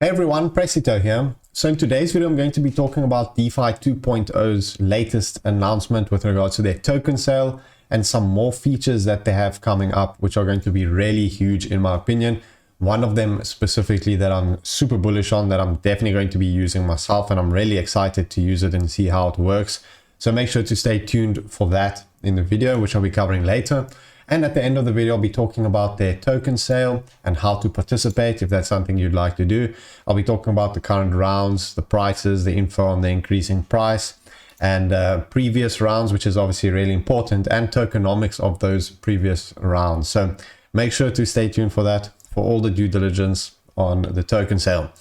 Hey everyone, Prestito here. So in today's video, I'm going to be talking about DeFi 2.0's latest announcement with regards to their token sale and some more features that they have coming up, which are going to be really huge in my opinion. One of them specifically that I'm super bullish on, that I'm definitely going to be using myself, and I'm really excited to use it and see how it works. So make sure to stay tuned for that in the video, which I'll be covering later. And at the end of the video, I'll be talking about their token sale and how to participate if that's something you'd like to do. I'll be talking about the current rounds, the prices, the info on the increasing price, and previous rounds, which is obviously really important, and tokenomics of those previous rounds. So make sure to stay tuned for that, for all the due diligence on the token sale.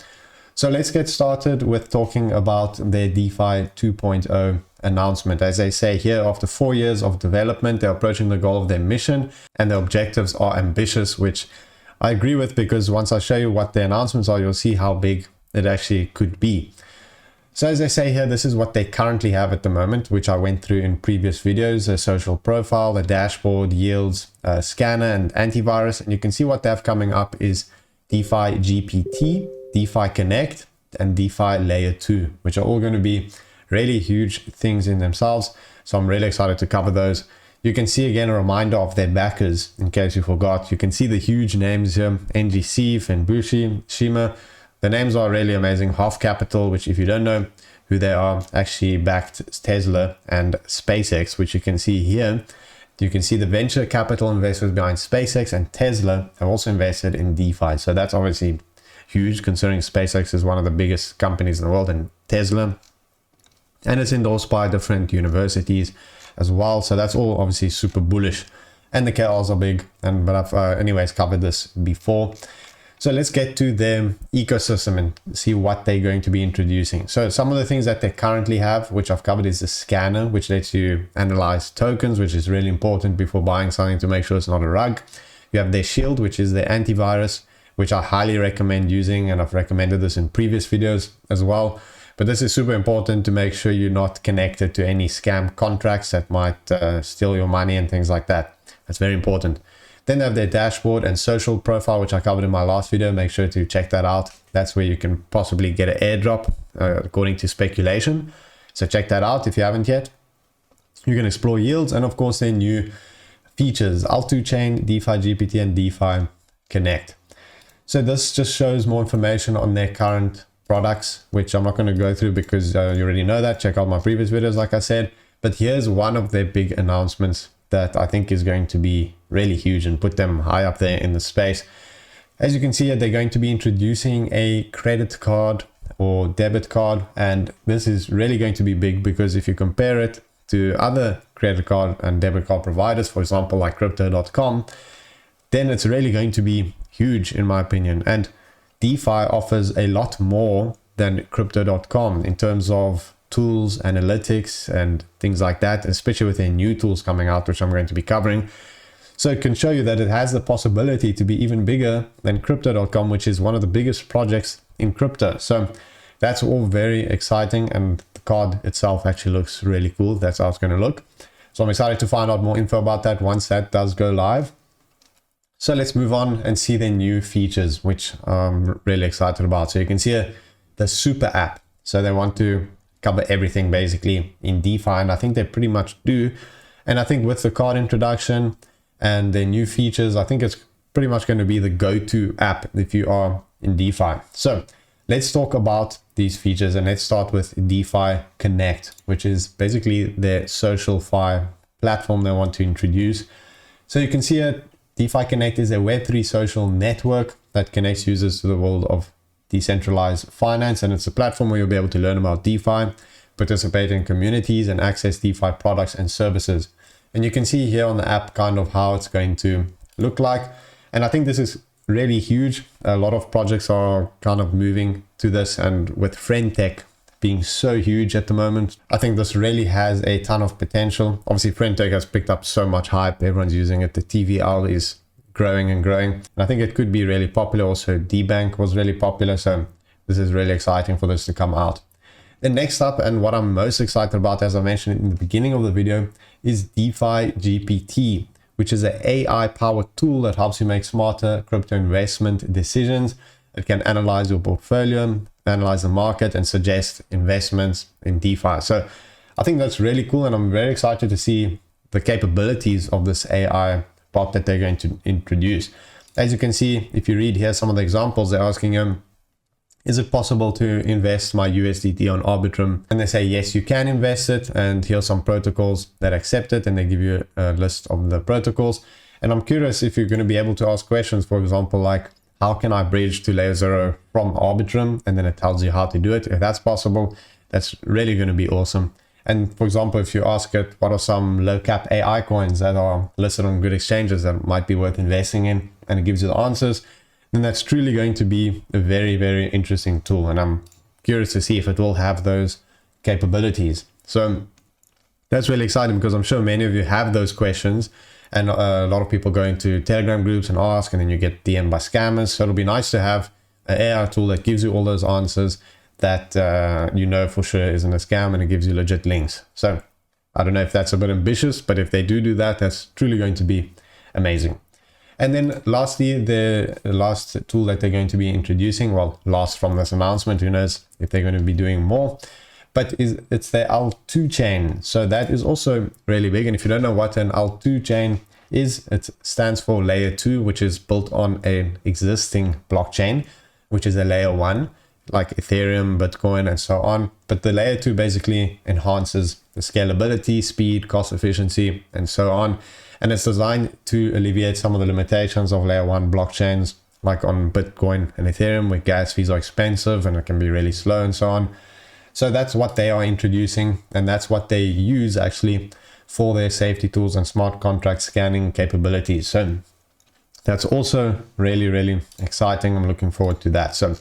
So let's get started with talking about their DeFi 2.0 announcement. As they say here, after 4 years of development, they're approaching the goal of their mission, and their objectives are ambitious, which I agree with, because once I show you what the announcements are, you'll see how big it actually could be. So as they say here, this is what they currently have at the moment, which I went through in previous videos: a social profile, a dashboard, yields, a scanner, and antivirus. And you can see what they have coming up is DeFi GPT, DeFi Connect, and DeFi Layer 2, which are all going to be really huge things in themselves. So I'm really excited to cover those. You can see again a reminder of their backers in case you forgot. You can see the huge names here: NGC, Fenbushi, Shima. The names are really amazing. Half Capital, which if you don't know who they are, actually backed Tesla and SpaceX, which you can see here. You can see the venture capital investors behind SpaceX and Tesla have also invested in DeFi. So that's obviously huge, considering SpaceX is one of the biggest companies in the world, and Tesla. And it's endorsed by different universities as well. So that's all obviously super bullish. And the KRs are big. But I've anyways covered this before. So let's get to their ecosystem and see what they're going to be introducing. So some of the things that they currently have, which I've covered, is the scanner, which lets you analyze tokens, which is really important before buying something to make sure it's not a rug. You have their shield, which is their antivirus, which I highly recommend using, and I've recommended this in previous videos as well. But this is super important to make sure you're not connected to any scam contracts that might steal your money and things like that. That's very important. Then they have their dashboard and social profile, which I covered in my last video. Make sure to check that out. That's where you can possibly get an airdrop, according to speculation. So check that out if you haven't yet. You can explore yields, and of course their new features: Alto Chain, DeFi GPT, and DeFi Connect. So this just shows more information on their current products, which I'm not going to go through because you already know that. Check out my previous videos, like I said. But here's one of their big announcements that I think is going to be really huge and put them high up there in the space. As you can see, they're going to be introducing a credit card or debit card, and this is really going to be big, because if you compare it to other credit card and debit card providers, for example like Crypto.com, then it's really going to be huge in my opinion. And DeFi offers a lot more than Crypto.com in terms of tools, analytics, and things like that, especially with their new tools coming out, which I'm going to be covering. So it can show you that it has the possibility to be even bigger than Crypto.com, which is one of the biggest projects in crypto. So that's all very exciting, and the card itself actually looks really cool. That's how it's going to look. So I'm excited to find out more info about that once that does go live. So let's move on and see their new features, which I'm really excited about. So you can see here the super app. So they want to cover everything basically in DeFi, and I think they pretty much do. And I think with the card introduction and their new features, I think it's pretty much going to be the go-to app if you are in DeFi. So let's talk about these features, and let's start with DeFi Connect, which is basically their social fi platform they want to introduce. So you can see here, DeFi Connect is a Web3 social network that connects users to the world of decentralized finance, and it's a platform where you'll be able to learn about DeFi, participate in communities, and access DeFi products and services. And you can see here on the app kind of how it's going to look like. And I think this is really huge. A lot of projects are kind of moving to this, and with FriendTech being so huge at the moment, I think this really has a ton of potential. Obviously, FriendTech has picked up so much hype. Everyone's using it. The TVL is growing and growing. And I think it could be really popular. Also, D-Bank was really popular. So this is really exciting for this to come out. Then next up, and what I'm most excited about, as I mentioned in the beginning of the video, is DeFi GPT, which is an AI-powered tool that helps you make smarter crypto investment decisions. It can analyze your portfolio, analyze the market, and suggest investments in DeFi. So I think that's really cool, and I'm very excited to see the capabilities of this AI bot that they're going to introduce. As you can see, if you read here some of the examples, they're asking him, is it possible to invest my USDT on Arbitrum? And they say, yes, you can invest it. And here's some protocols that accept it. And they give you a list of the protocols. And I'm curious if you're going to be able to ask questions, for example, like, how can I bridge to layer 0 from Arbitrum? And then it tells you how to do it. If that's possible, that's really going to be awesome. And for example, if you ask it, what are some low cap AI coins that are listed on good exchanges that might be worth investing in? And it gives you the answers. Then that's truly going to be a very, very interesting tool. And I'm curious to see if it will have those capabilities. So that's really exciting, because I'm sure many of you have those questions, and a lot of people go into Telegram groups and ask, and then you get DM'd by scammers. So it'll be nice to have an AI tool that gives you all those answers that you know for sure isn't a scam, and it gives you legit links. So I don't know if that's a bit ambitious, but if they do that, that's truly going to be amazing. And then lastly, the last tool that they're going to be introducing, well, last from this announcement, who knows if they're going to be doing more, but it's the L2 chain. So that is also really big. And if you don't know what an L2 chain is, it stands for layer 2, which is built on an existing blockchain, which is a layer 1, like Ethereum, Bitcoin, and so on. But the layer 2 basically enhances the scalability, speed, cost efficiency, and so on. And it's designed to alleviate some of the limitations of layer 1 blockchains, like on Bitcoin and Ethereum, where gas fees are expensive and it can be really slow and so on. So that's what they are introducing, and that's what they use actually for their safety tools and smart contract scanning capabilities. So that's also really, really exciting. I'm looking forward to that. So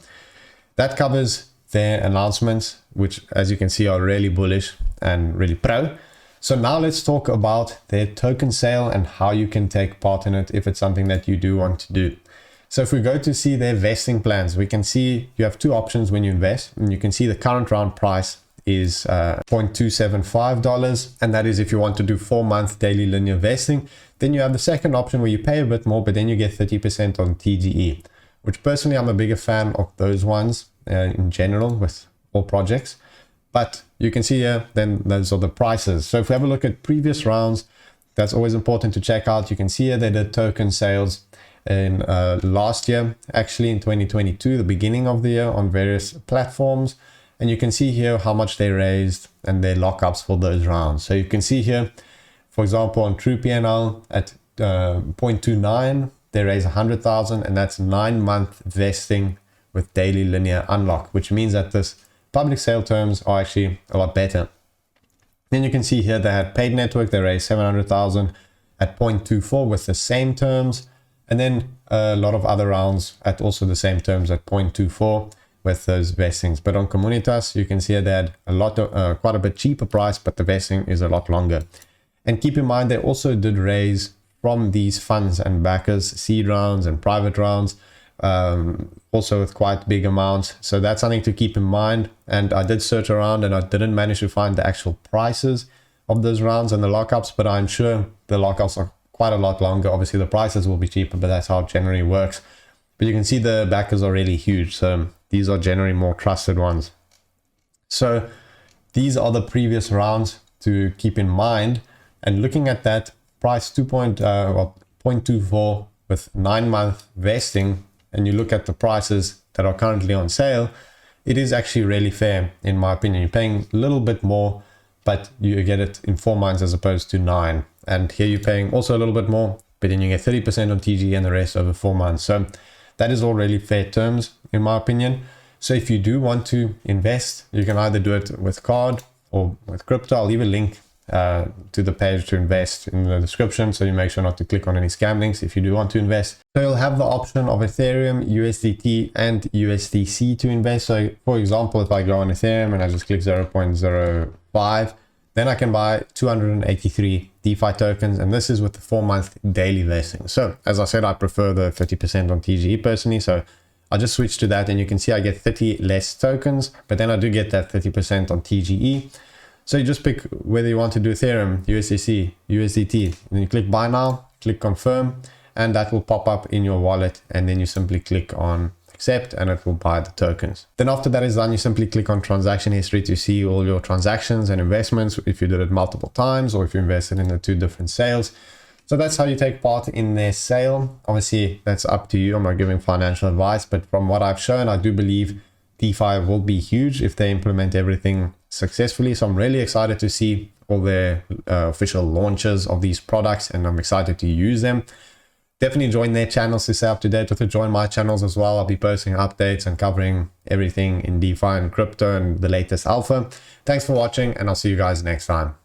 that covers their announcements, which, as you can see, are really bullish and really pro. So now let's talk about their token sale and how you can take part in it if it's something that you do want to do. So if we go to see their vesting plans, we can see you have two options when you invest, and you can see the current round price is $0.275, and that is if you want to do 4-month daily linear vesting. Then you have the second option where you pay a bit more, but then you get 30% on TGE, which personally I'm a bigger fan of those ones in general with all projects. But you can see here, then those are the prices. So if we have a look at previous rounds, that's always important to check out. You can see here they did token sales in last year, actually in 2022, the beginning of the year, on various platforms. And you can see here how much they raised and their lockups for those rounds. So you can see here, for example, on True PNL at 0.29, they raised 100,000, and that's 9-month vesting with daily linear unlock, which means that this public sale terms are actually a lot better. Then you can see here they had paid network, they raised 700,000 at 0.24 with the same terms, and then a lot of other rounds at also the same terms at 0.24 with those vestings. But on Comunitas, you can see they had a lot of quite a bit cheaper price, but the vesting is a lot longer. And keep in mind they also did raise from these funds and backers seed rounds and private rounds, also with quite big amounts. So that's something to keep in mind. And I did search around and I didn't manage to find the actual prices of those rounds and the lockups, but I'm sure the lockups are quite a lot longer. Obviously the prices will be cheaper, but that's how it generally works. But you can see the backers are really huge, so these are generally more trusted ones. So these are the previous rounds to keep in mind. And looking at that price 0.24 with 9-month vesting, and you look at the prices that are currently on sale, it is actually really fair in my opinion. You're paying a little bit more, but you get it in 4 months as opposed to 9. And here you're paying also a little bit more, but then you get 30% on TG and the rest over 4 months. So that is all really fair terms in my opinion. So if you do want to invest, you can either do it with card or with crypto. I'll leave a link to the page to invest in the description, so you make sure not to click on any scam links if you do want to invest. So you'll have the option of Ethereum, USDT, and USDC to invest. So for example, if I go on Ethereum and I just click 0.05, then I can buy 283 DeFi tokens, and this is with the 4-month daily vesting. So as I said, I prefer the 30% on TGE personally, so I just switch to that, and you can see I get 30 less tokens, but then I do get that 30% on TGE. So you just pick whether you want to do Ethereum, USDC, USDT, and you click buy now, click confirm, and that will pop up in your wallet, and then you simply click on accept, and it will buy the tokens. Then after that is done, you simply click on transaction history to see all your transactions and investments, if you did it multiple times or if you invested in the 2 different sales. So that's how you take part in their sale. Obviously, that's up to you. I'm not giving financial advice, but from what I've shown, I do believe DeFi will be huge if they implement everything successfully. So I'm really excited to see all the official launches of these products, and I'm excited to use them. Definitely join their channels to stay up to date with it. Join my channels as well. I'll be posting updates and covering everything in DeFi and crypto and the latest alpha. Thanks for watching, and I'll see you guys next time.